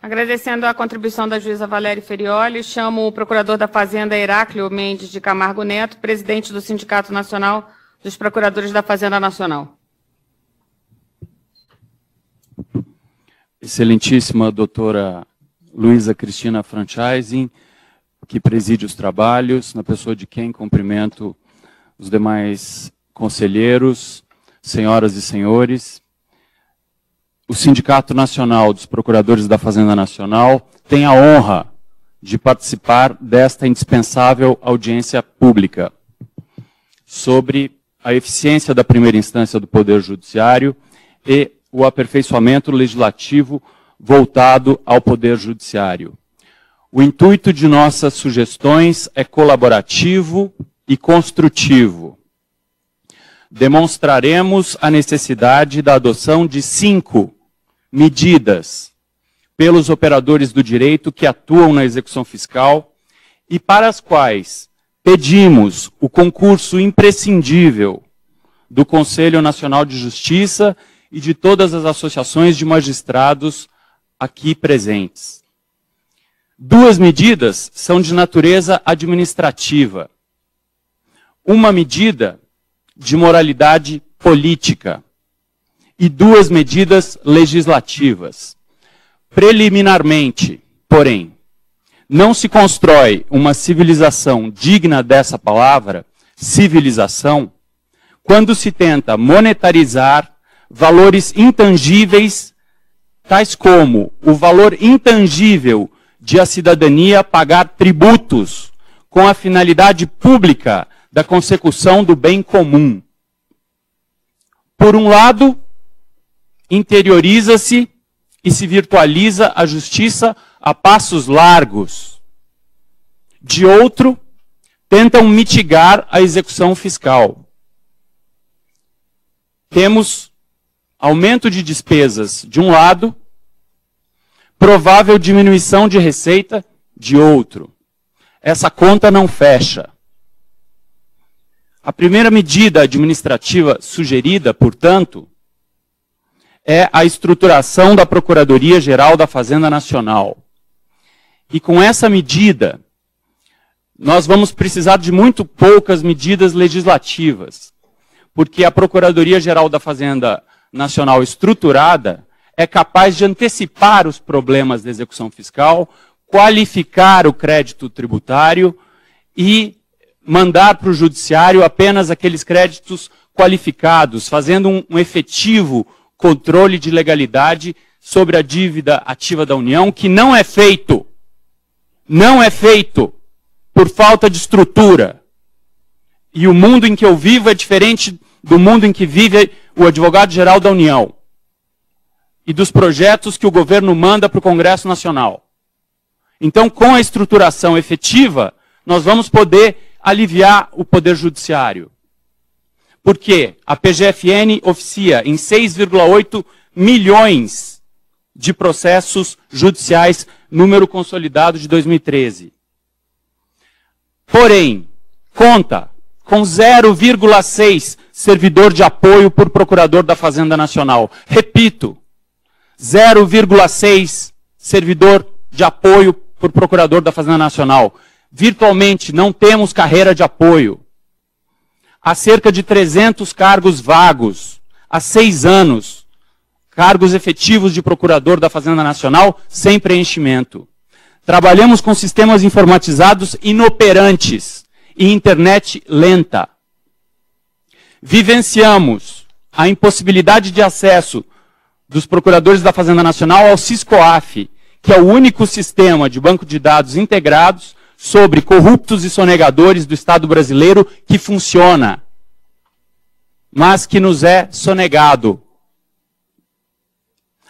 Agradecendo a contribuição da juíza Valéria Ferioli, chamo o procurador da Fazenda, Heráclio Mendes de Camargo Neto, presidente do Sindicato Nacional dos Procuradores da Fazenda Nacional. Excelentíssima doutora Luísa Cristina Franchising, que preside os trabalhos, na pessoa de quem cumprimento os demais conselheiros, senhoras e senhores. O Sindicato Nacional dos Procuradores da Fazenda Nacional tem a honra de participar desta indispensável audiência pública sobre a eficiência da primeira instância do Poder Judiciário e o aperfeiçoamento legislativo voltado ao Poder Judiciário. O intuito de nossas sugestões é colaborativo e construtivo. Demonstraremos a necessidade da adoção de 5 medidas pelos operadores do direito que atuam na execução fiscal e para as quais pedimos o concurso imprescindível do Conselho Nacional de Justiça e de todas as associações de magistrados aqui presentes. 2 medidas são de natureza administrativa. Uma medida de moralidade política e 2 medidas legislativas. Preliminarmente, porém, não se constrói uma civilização digna dessa palavra, civilização, quando se tenta monetarizar valores intangíveis, tais como o valor intangível de a cidadania pagar tributos com a finalidade pública da consecução do bem comum. Por um lado, interioriza-se e se virtualiza a justiça a passos largos. De outro, tentam mitigar a execução fiscal. Temos aumento de despesas de um lado, provável diminuição de receita de outro. Essa conta não fecha. A primeira medida administrativa sugerida, portanto, é a estruturação da Procuradoria-Geral da Fazenda Nacional. E com essa medida, nós vamos precisar de muito poucas medidas legislativas, porque a Procuradoria-Geral da Fazenda Nacional estruturada é capaz de antecipar os problemas da execução fiscal, qualificar o crédito tributário e mandar para o judiciário apenas aqueles créditos qualificados, fazendo um efetivo controle de legalidade sobre a dívida ativa da União, que não é feito por falta de estrutura. E o mundo em que eu vivo é diferente do mundo em que vive o advogado-geral da União e dos projetos que o governo manda para o Congresso Nacional. Então, com a estruturação efetiva, nós vamos poder aliviar o Poder Judiciário. Porque a PGFN oficia em 6,8 milhões de processos judiciais, número consolidado de 2013. Porém, conta com 0,6 servidor de apoio por procurador da Fazenda Nacional. Repito, 0,6 servidor de apoio por procurador da Fazenda Nacional. Virtualmente não temos carreira de apoio. Há cerca de 300 cargos vagos, há 6 anos, cargos efetivos de procurador da Fazenda Nacional sem preenchimento. Trabalhamos com sistemas informatizados inoperantes e internet lenta. Vivenciamos a impossibilidade de acesso dos procuradores da Fazenda Nacional ao SISCOAF, que é o único sistema de banco de dados integrados sobre corruptos e sonegadores do Estado brasileiro que funciona, mas que nos é sonegado.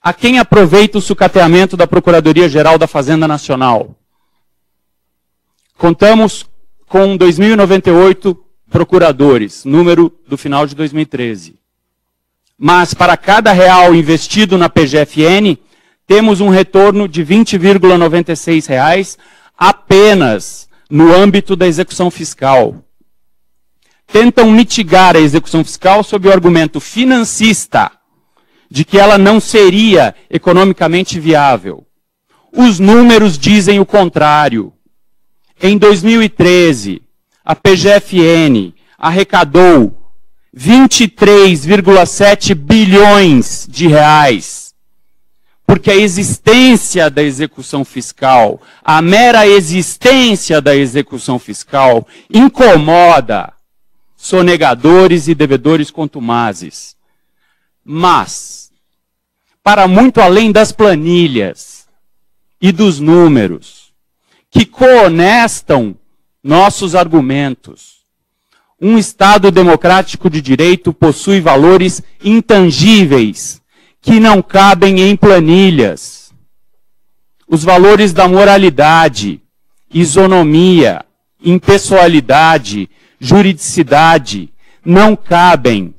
A quem aproveita o sucateamento da Procuradoria-Geral da Fazenda Nacional? Contamos com 2.098 procuradores, número do final de 2013. Mas para cada real investido na PGFN, temos um retorno de R$ 20,96 apenas no âmbito da execução fiscal. Tentam mitigar a execução fiscal sob o argumento financista de que ela não seria economicamente viável. Os números dizem o contrário. Em 2013, a PGFN arrecadou 23,7 bilhões de reais. Porque a existência da execução fiscal, a mera existência da execução fiscal, incomoda sonegadores e devedores contumazes. Mas, para muito além das planilhas e dos números, que cohonestam nossos argumentos, um Estado democrático de direito possui valores intangíveis que não cabem em planilhas. Os valores da moralidade, isonomia, impessoalidade, juridicidade não cabem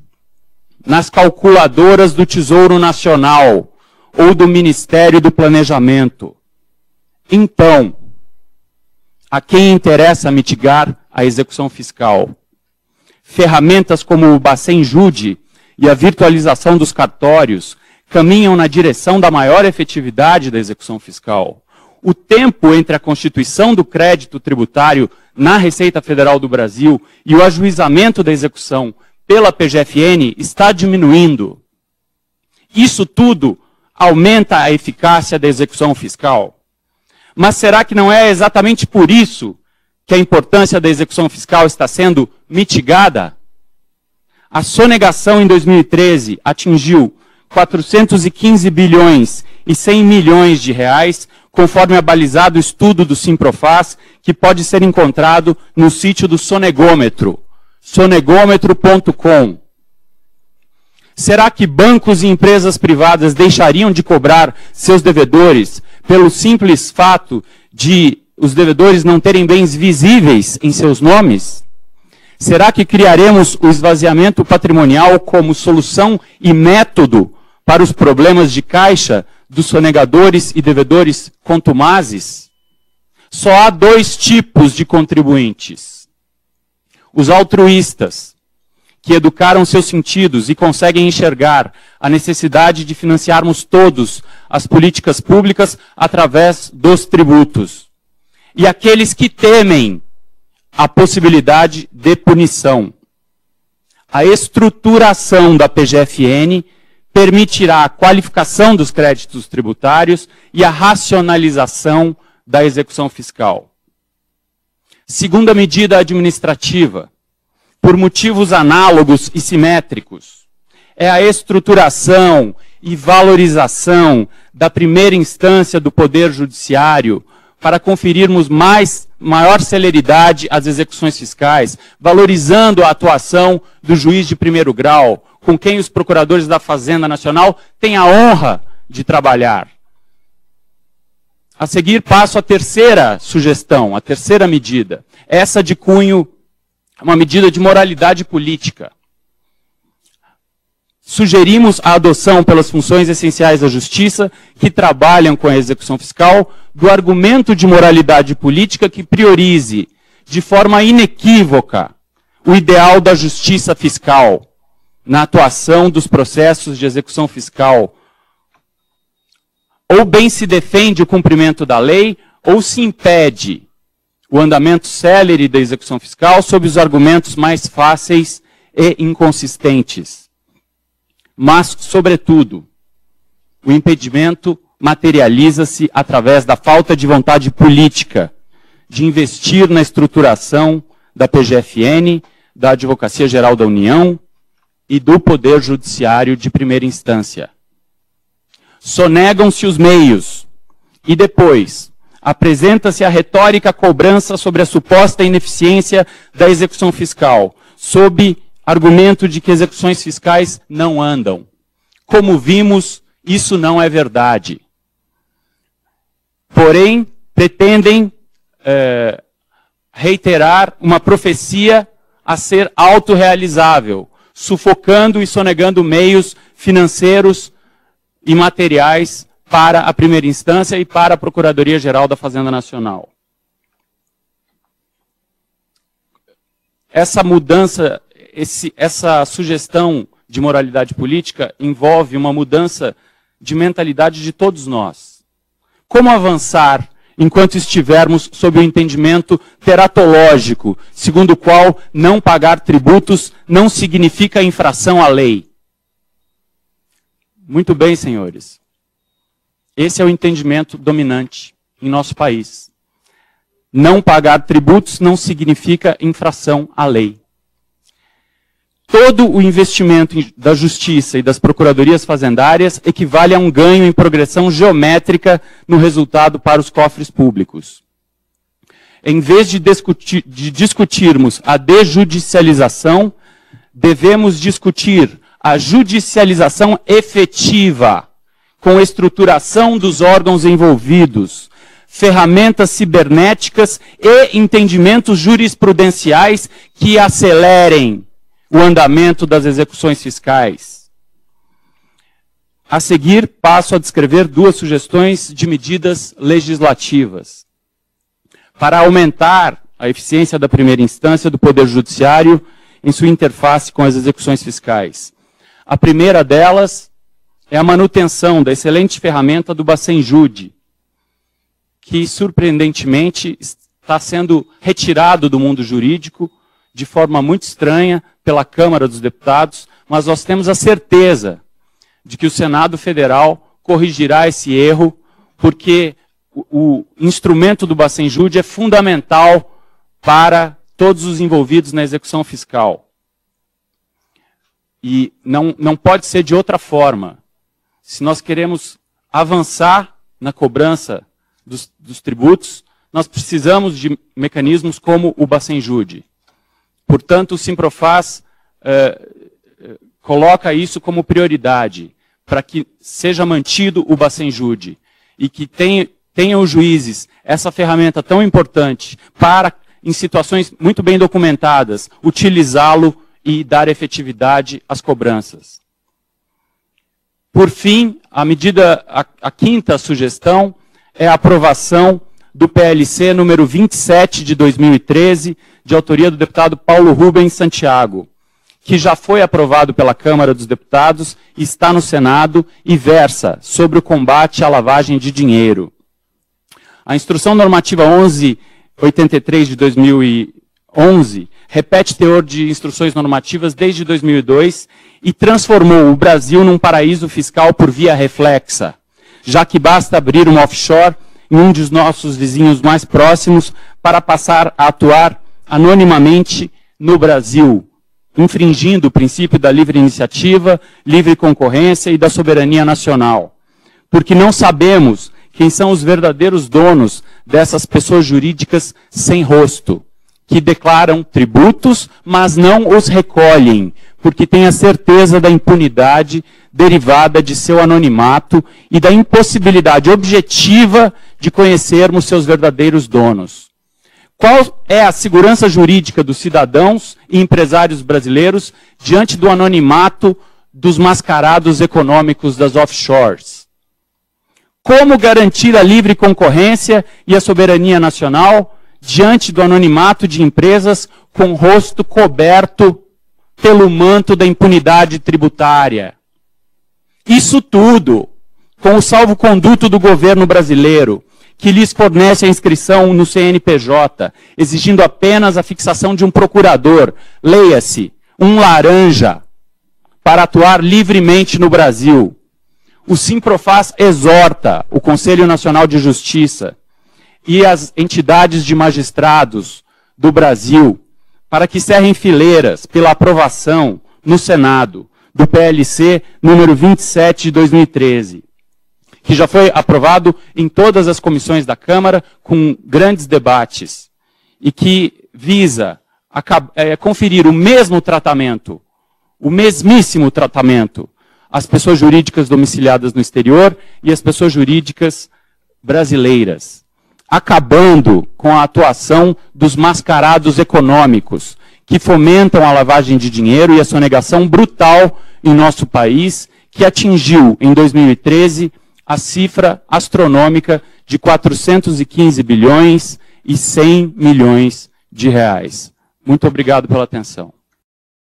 nas calculadoras do Tesouro Nacional ou do Ministério do Planejamento. Então, a quem interessa mitigar a execução fiscal? Ferramentas como o Bacen Jude e a virtualização dos cartórios caminham na direção da maior efetividade da execução fiscal. O tempo entre a constituição do crédito tributário na Receita Federal do Brasil e o ajuizamento da execução pela PGFN está diminuindo. Isso tudo aumenta a eficácia da execução fiscal. Mas será que não é exatamente por isso que a importância da execução fiscal está sendo mitigada? A sonegação em 2013 atingiu 415 bilhões e 100 milhões de reais, conforme abalizado estudo do Simprofaz, que pode ser encontrado no sítio do Sonegômetro, sonegômetro.com. Será que bancos e empresas privadas deixariam de cobrar seus devedores pelo simples fato de os devedores não terem bens visíveis em seus nomes? Será que criaremos o esvaziamento patrimonial como solução e método para os problemas de caixa dos sonegadores e devedores contumazes? Só há dois tipos de contribuintes. Os altruístas, que educaram seus sentidos e conseguem enxergar a necessidade de financiarmos todos as políticas públicas através dos tributos. E aqueles que temem a possibilidade de punição. A estruturação da PGFN permitirá a qualificação dos créditos tributários e a racionalização da execução fiscal. Segunda medida administrativa, por motivos análogos e simétricos, é a estruturação e valorização da primeira instância do Poder Judiciário para conferirmos maior celeridade às execuções fiscais, valorizando a atuação do juiz de primeiro grau, com quem os procuradores da Fazenda Nacional têm a honra de trabalhar. A seguir, passo a terceira sugestão, a terceira medida. Essa de cunho, uma medida de moralidade política. Sugerimos a adoção pelas funções essenciais da justiça, que trabalham com a execução fiscal, do argumento de moralidade política que priorize, de forma inequívoca, o ideal da justiça fiscal, na atuação dos processos de execução fiscal. Ou bem se defende o cumprimento da lei, ou se impede o andamento célere da execução fiscal sob os argumentos mais fáceis e inconsistentes. Mas, sobretudo, o impedimento materializa-se através da falta de vontade política de investir na estruturação da PGFN, da Advocacia Geral da União e do Poder Judiciário de primeira instância. Sonegam-se os meios e depois apresenta-se a retórica cobrança sobre a suposta ineficiência da execução fiscal, sob argumento de que execuções fiscais não andam. Como vimos, isso não é verdade. Porém, pretendem reiterar uma profecia a ser autorrealizável, sufocando e sonegando meios financeiros e materiais para a primeira instância e para a Procuradoria-Geral da Fazenda Nacional. Essa mudança, essa sugestão de moralidade política envolve uma mudança de mentalidade de todos nós. Como avançar enquanto estivermos sob o entendimento teratológico, segundo o qual não pagar tributos não significa infração à lei? Muito bem, senhores. Esse é o entendimento dominante em nosso país. Não pagar tributos não significa infração à lei. Todo o investimento da Justiça e das Procuradorias Fazendárias equivale a um ganho em progressão geométrica no resultado para os cofres públicos. Em vez de discutirmos a desjudicialização, devemos discutir a judicialização efetiva, com estruturação dos órgãos envolvidos, ferramentas cibernéticas e entendimentos jurisprudenciais que acelerem o andamento das execuções fiscais. A seguir, passo a descrever 2 sugestões de medidas legislativas. Para aumentar a eficiência da primeira instância do Poder Judiciário em sua interface com as execuções fiscais. A primeira delas é a manutenção da excelente ferramenta do Bacen-Jude, que, surpreendentemente, está sendo retirado do mundo jurídico de forma muito estranha pela Câmara dos Deputados, mas nós temos a certeza de que o Senado Federal corrigirá esse erro, porque o instrumento do Bacen-Jude é fundamental para todos os envolvidos na execução fiscal. E não pode ser de outra forma. Se nós queremos avançar na cobrança dos tributos, nós precisamos de mecanismos como o Bacen-Jude. Portanto, o Simprofaz coloca isso como prioridade, para que seja mantido o Bacen-Jude e que tenham os juízes essa ferramenta tão importante para, em situações muito bem documentadas, utilizá-lo e dar efetividade às cobranças. Por fim, a quinta sugestão é a aprovação do PLC número 27 de 2013, de autoria do deputado Paulo Rubens Santiago, que já foi aprovado pela Câmara dos Deputados, está no Senado e versa sobre o combate à lavagem de dinheiro. A Instrução Normativa 1183 de 2011 repete teor de instruções normativas desde 2002 e transformou o Brasil num paraíso fiscal por via reflexa, já que basta abrir uma offshore em um dos nossos vizinhos mais próximos para passar a atuar anonimamente no Brasil, infringindo o princípio da livre iniciativa, livre concorrência e da soberania nacional. Porque não sabemos quem são os verdadeiros donos dessas pessoas jurídicas sem rosto, que declaram tributos, mas não os recolhem, porque têm a certeza da impunidade derivada de seu anonimato e da impossibilidade objetiva de conhecermos seus verdadeiros donos. Qual é a segurança jurídica dos cidadãos e empresários brasileiros diante do anonimato dos mascarados econômicos das offshores? Como garantir a livre concorrência e a soberania nacional diante do anonimato de empresas com o rosto coberto pelo manto da impunidade tributária? Isso tudo com o salvo-conduto do governo brasileiro, que lhes fornece a inscrição no CNPJ, exigindo apenas a fixação de um procurador, leia-se, um laranja, para atuar livremente no Brasil. O Simprofaz exorta o Conselho Nacional de Justiça e as entidades de magistrados do Brasil para que cerrem fileiras pela aprovação no Senado do PLC número 27 de 2013, que já foi aprovado em todas as comissões da Câmara com grandes debates e que visa conferir o mesmo tratamento, o mesmíssimo tratamento às pessoas jurídicas domiciliadas no exterior e às pessoas jurídicas brasileiras, acabando com a atuação dos mascarados econômicos que fomentam a lavagem de dinheiro e a sonegação brutal em nosso país, que atingiu, em 2013, a cifra astronômica de 415 bilhões e 100 milhões de reais. Muito obrigado pela atenção.